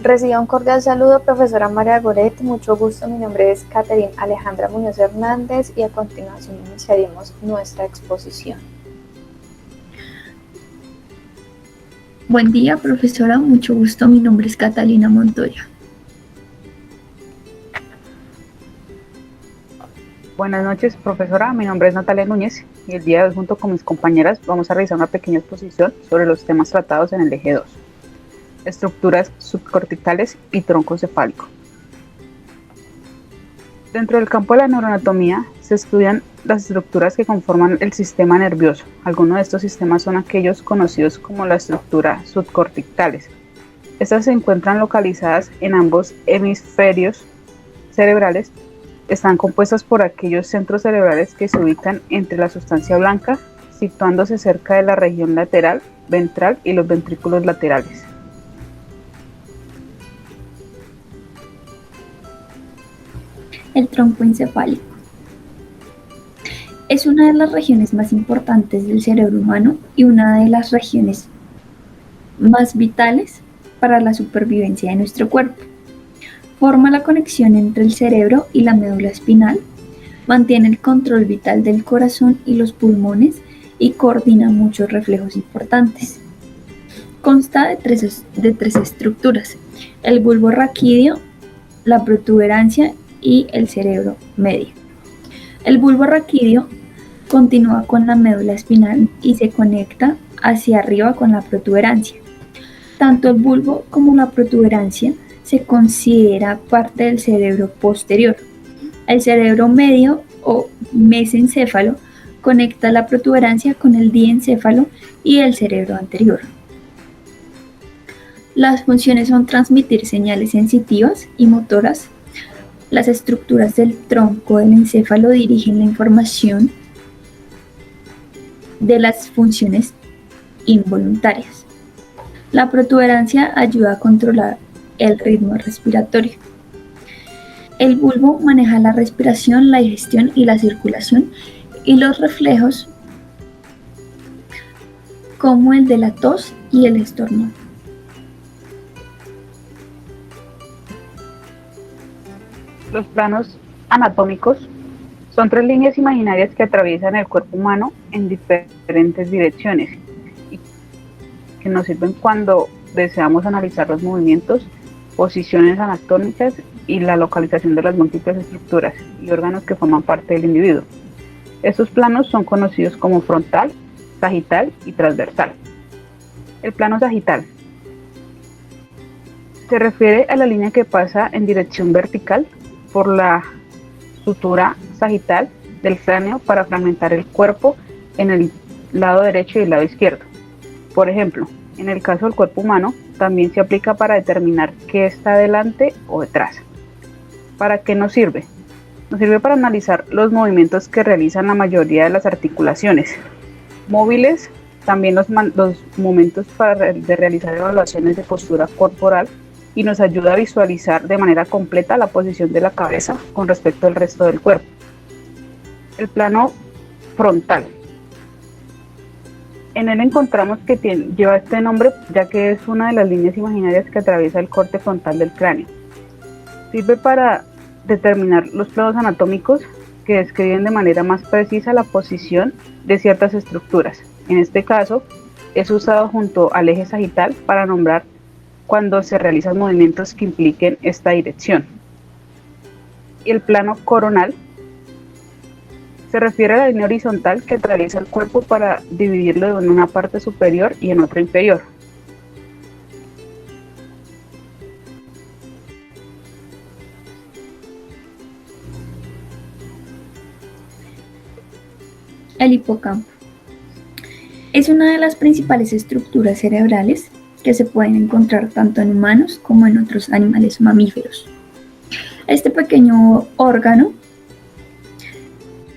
Reciba un cordial saludo, profesora María Goret. Mucho gusto, mi nombre es Catherine Alejandra Muñoz Hernández y a continuación iniciaremos nuestra exposición. Buen día, profesora. Mucho gusto. Mi nombre es Catalina Montoya. Buenas noches, profesora. Mi nombre es Natalia Núñez y el día de hoy, junto con mis compañeras, vamos a realizar una pequeña exposición sobre los temas tratados en el eje 2. Estructuras subcorticales y tronco cefálico. Dentro del campo de la neuroanatomía se estudian las estructuras que conforman el sistema nervioso. Algunos de estos sistemas son aquellos conocidos como la estructura subcorticales. Estas se encuentran localizadas en ambos hemisferios cerebrales. Están compuestas por aquellos centros cerebrales que se ubican entre la sustancia blanca, situándose cerca de la región lateral, ventral y los ventrículos laterales. El tronco encefálico. Es una de las regiones más importantes del cerebro humano y una de las regiones más vitales para la supervivencia de nuestro cuerpo. Forma la conexión entre el cerebro y la médula espinal, mantiene el control vital del corazón y los pulmones y coordina muchos reflejos importantes. Consta de tres estructuras: el bulbo raquídeo, la protuberancia y el cerebro medio. El bulbo raquídeo continúa con la médula espinal y se conecta hacia arriba con la protuberancia. Tanto el bulbo como la protuberancia se considera parte del cerebro posterior. El cerebro medio o mesencéfalo conecta la protuberancia con el diencéfalo y el cerebro anterior. Las funciones son transmitir señales sensitivas y motoras. Las estructuras del tronco del encéfalo dirigen la información de las funciones involuntarias. La protuberancia ayuda a controlar el ritmo respiratorio. El bulbo maneja la respiración, la digestión y la circulación, y los reflejos como el de la tos y el estornudo. Los planos anatómicos son tres líneas imaginarias que atraviesan el cuerpo humano en diferentes direcciones y que nos sirven cuando deseamos analizar los movimientos, posiciones anatómicas y la localización de las múltiples estructuras y órganos que forman parte del individuo. Estos planos son conocidos como frontal, sagital y transversal. El plano sagital se refiere a la línea que pasa en dirección vertical por la sutura sagital del cráneo para fragmentar el cuerpo en el lado derecho y el lado izquierdo. Por ejemplo, en el caso del cuerpo humano, también se aplica para determinar qué está delante o detrás. ¿Para qué nos sirve? Nos sirve para analizar los movimientos que realizan la mayoría de las articulaciones móviles, también los momentos de realizar evaluaciones de postura corporal, y nos ayuda a visualizar de manera completa la posición de la cabeza con respecto al resto del cuerpo. El plano frontal. En él encontramos que lleva este nombre ya que es una de las líneas imaginarias que atraviesa el corte frontal del cráneo. Sirve para determinar los planos anatómicos que describen de manera más precisa la posición de ciertas estructuras. En este caso, es usado junto al eje sagital para nombrar cuando se realizan movimientos que impliquen esta dirección. Y el plano coronal se refiere a la línea horizontal que atraviesa el cuerpo para dividirlo en una parte superior y en otra inferior. El hipocampo es una de las principales estructuras cerebrales que se pueden encontrar tanto en humanos como en otros animales mamíferos. Este pequeño órgano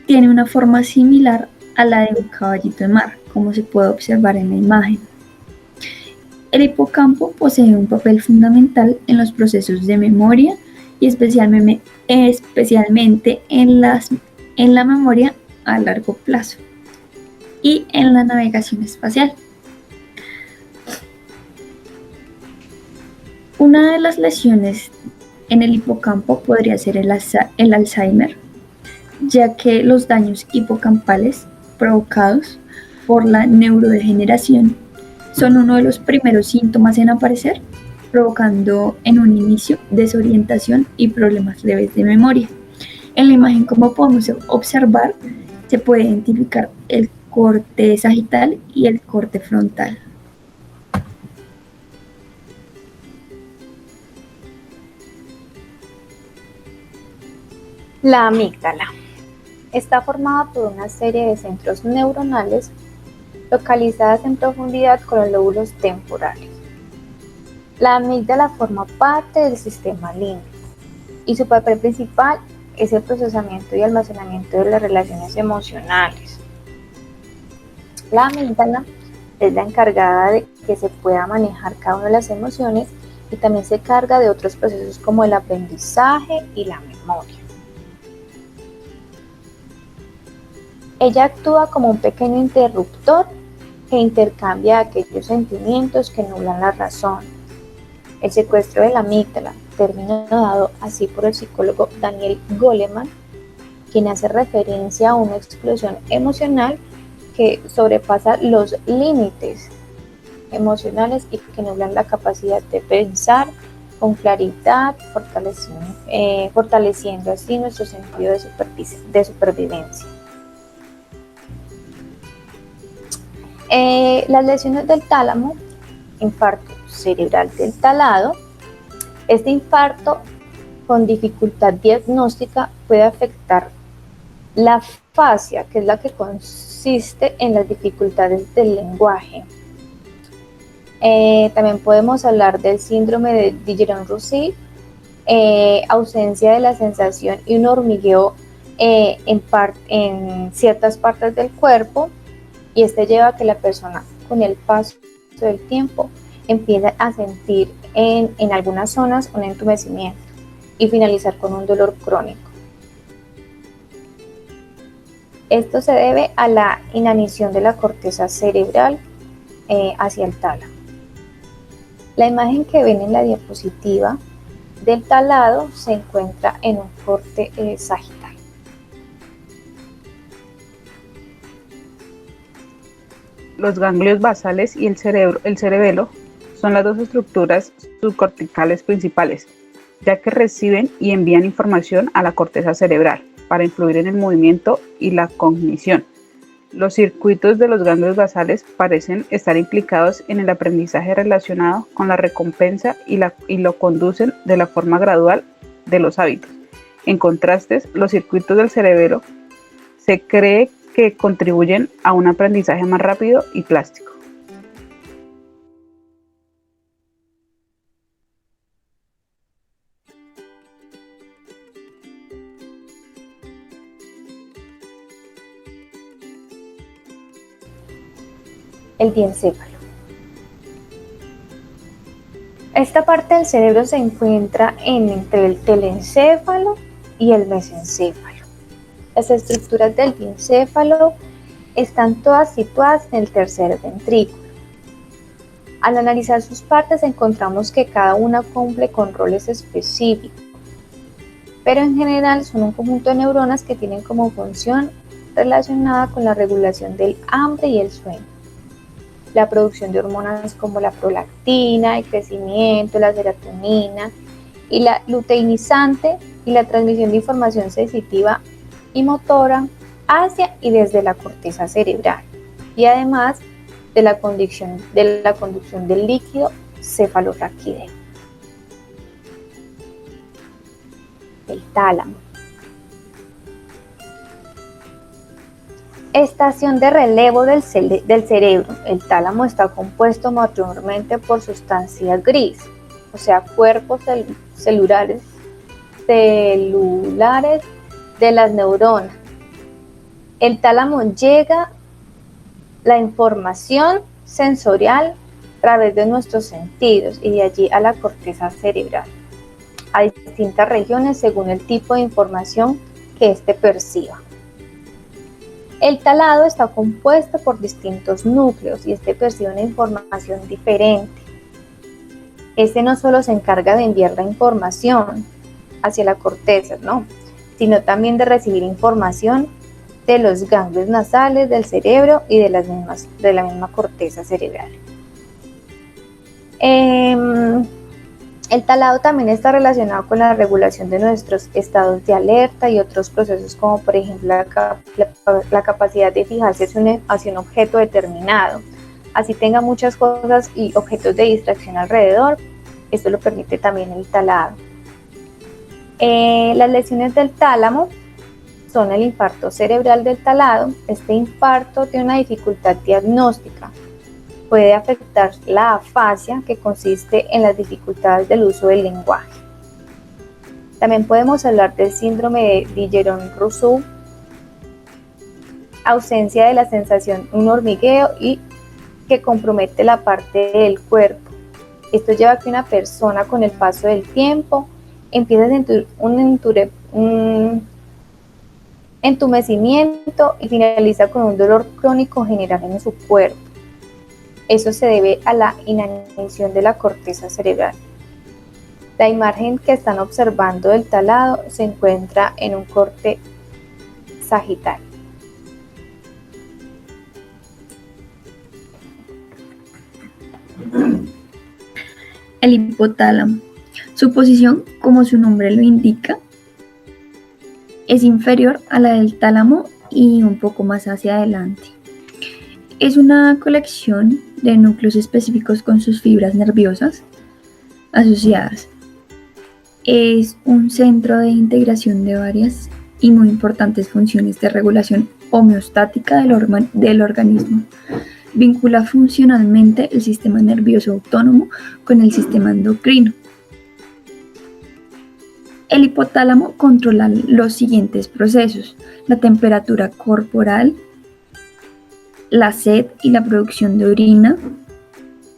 tiene una forma similar a la de un caballito de mar, como se puede observar en la imagen. El hipocampo posee un papel fundamental en los procesos de memoria y especialmente en la memoria a largo plazo y en la navegación espacial. Una de las lesiones en el hipocampo podría ser el Alzheimer, ya que los daños hipocampales provocados por la neurodegeneración son uno de los primeros síntomas en aparecer, provocando en un inicio desorientación y problemas leves de memoria. En la imagen, como podemos observar, se puede identificar el corte sagital y el corte frontal. La amígdala está formada por una serie de centros neuronales localizadas en profundidad con los lóbulos temporales. La amígdala forma parte del sistema límbico y su papel principal es el procesamiento y almacenamiento de las relaciones emocionales. La amígdala es la encargada de que se pueda manejar cada una de las emociones y también se encarga de otros procesos como el aprendizaje y la memoria. Ella actúa como un pequeño interruptor que intercambia aquellos sentimientos que nublan la razón. El secuestro de la amígdala, término dado así por el psicólogo Daniel Goleman, quien hace referencia a una explosión emocional que sobrepasa los límites emocionales y que nublan la capacidad de pensar con claridad, fortaleciendo así nuestro sentido de supervivencia. Las lesiones del tálamo, infarto cerebral del talado. Este infarto con dificultad diagnóstica puede afectar la afasia, que es la que consiste en las dificultades del lenguaje. También podemos hablar del síndrome de Digeron-Roussy, ausencia de la sensación y un hormigueo en ciertas partes del cuerpo, y este lleva a que la persona con el paso del tiempo empieza a sentir en algunas zonas un entumecimiento y finalizar con un dolor crónico. Esto se debe a la inanición de la corteza cerebral hacia el tálamo. La imagen que ven en la diapositiva del talado se encuentra en un corte sagital. Los ganglios basales y el cerebelo son las dos estructuras subcorticales principales, ya que reciben y envían información a la corteza cerebral para influir en el movimiento y la cognición. Los circuitos de los ganglios basales parecen estar implicados en el aprendizaje relacionado con la recompensa y lo conducen de la forma gradual de los hábitos. En contraste, los circuitos del cerebelo se cree que contribuyen a un aprendizaje más rápido y plástico. El diencéfalo. Esta parte del cerebro se encuentra entre el telencéfalo y el mesencéfalo. Las estructuras del diencéfalo están todas situadas en el tercer ventrículo. Al analizar sus partes encontramos que cada una cumple con roles específicos, pero en general son un conjunto de neuronas que tienen como función relacionada con la regulación del hambre y el sueño, la producción de hormonas como la prolactina, el crecimiento, la serotonina y la luteinizante, y la transmisión de información sensitiva y motora hacia y desde la corteza cerebral, y además de la conducción del líquido cefalorraquídeo. El tálamo. Estación de relevo del cerebro. El tálamo está compuesto mayormente por sustancia gris, o sea, cuerpos celulares de las neuronas. El tálamo llega la información sensorial a través de nuestros sentidos y de allí a la corteza cerebral, a distintas regiones según el tipo de información que éste perciba. El talado está compuesto por distintos núcleos y este percibe una información diferente. Este no solo se encarga de enviar la información hacia la corteza, ¿no?, sino también de recibir información de los ganglios nasales del cerebro y de la misma corteza cerebral. El talado también está relacionado con la regulación de nuestros estados de alerta y otros procesos, como por ejemplo la capacidad de fijarse hacia un objeto determinado. Así tenga muchas cosas y objetos de distracción alrededor, esto lo permite también el talado. Las lesiones del tálamo son el infarto cerebral del talado. Este infarto tiene una dificultad diagnóstica. Puede afectar la afasia, que consiste en las dificultades del uso del lenguaje. También podemos hablar del síndrome de Digeron-Rousseau, ausencia de la sensación, un hormigueo y que compromete la parte del cuerpo. Esto lleva a que una persona con el paso del tiempo empiece a sentir un entumecimiento y finaliza con un dolor crónico general en su cuerpo. Eso se debe a la inanición de la corteza cerebral. La imagen que están observando del talado se encuentra en un corte sagital. El hipotálamo. Su posición, como su nombre lo indica, es inferior a la del tálamo y un poco más hacia adelante. Es una colección de núcleos específicos con sus fibras nerviosas asociadas. Es un centro de integración de varias y muy importantes funciones de regulación homeostática del organismo. Vincula funcionalmente el sistema nervioso autónomo con el sistema endocrino. El hipotálamo controla los siguientes procesos: la temperatura corporal, la sed y la producción de orina,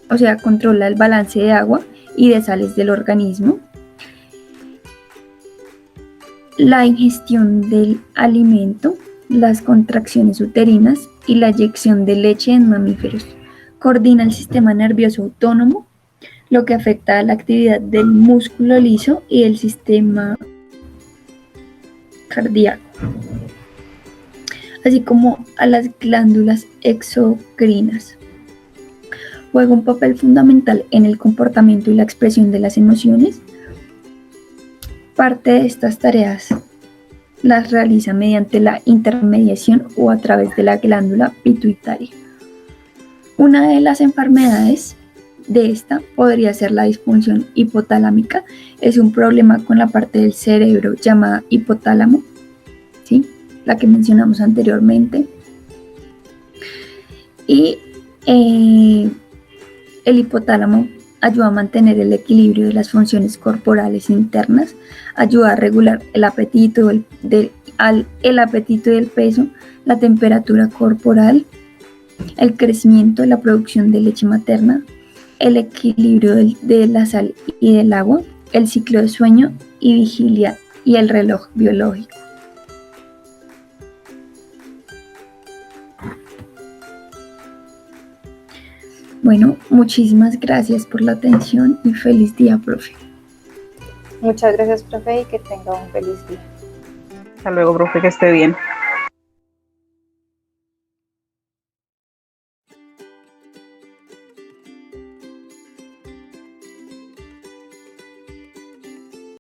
o sea, controla el balance de agua y de sales del organismo, la ingestión del alimento, las contracciones uterinas y la eyección de leche en mamíferos. Coordina el sistema nervioso autónomo, lo que afecta a la actividad del músculo liso y el sistema cardíaco, así como a las glándulas exocrinas. Juega un papel fundamental en el comportamiento y la expresión de las emociones. Parte de estas tareas las realiza mediante la intermediación o a través de la glándula pituitaria. Una de las enfermedades de esta podría ser la disfunción hipotalámica. Es un problema con la parte del cerebro llamada hipotálamo, ¿sí?, la que mencionamos anteriormente. Y el hipotálamo ayuda a mantener el equilibrio de las funciones corporales internas, ayuda a regular el apetito, el apetito y el peso, la temperatura corporal, el crecimiento, la producción de leche materna, el equilibrio de la sal y del agua, el ciclo de sueño y vigilia y el reloj biológico. Bueno, muchísimas gracias por la atención y feliz día, profe. Muchas gracias, profe, y que tenga un feliz día. Hasta luego, profe, que esté bien.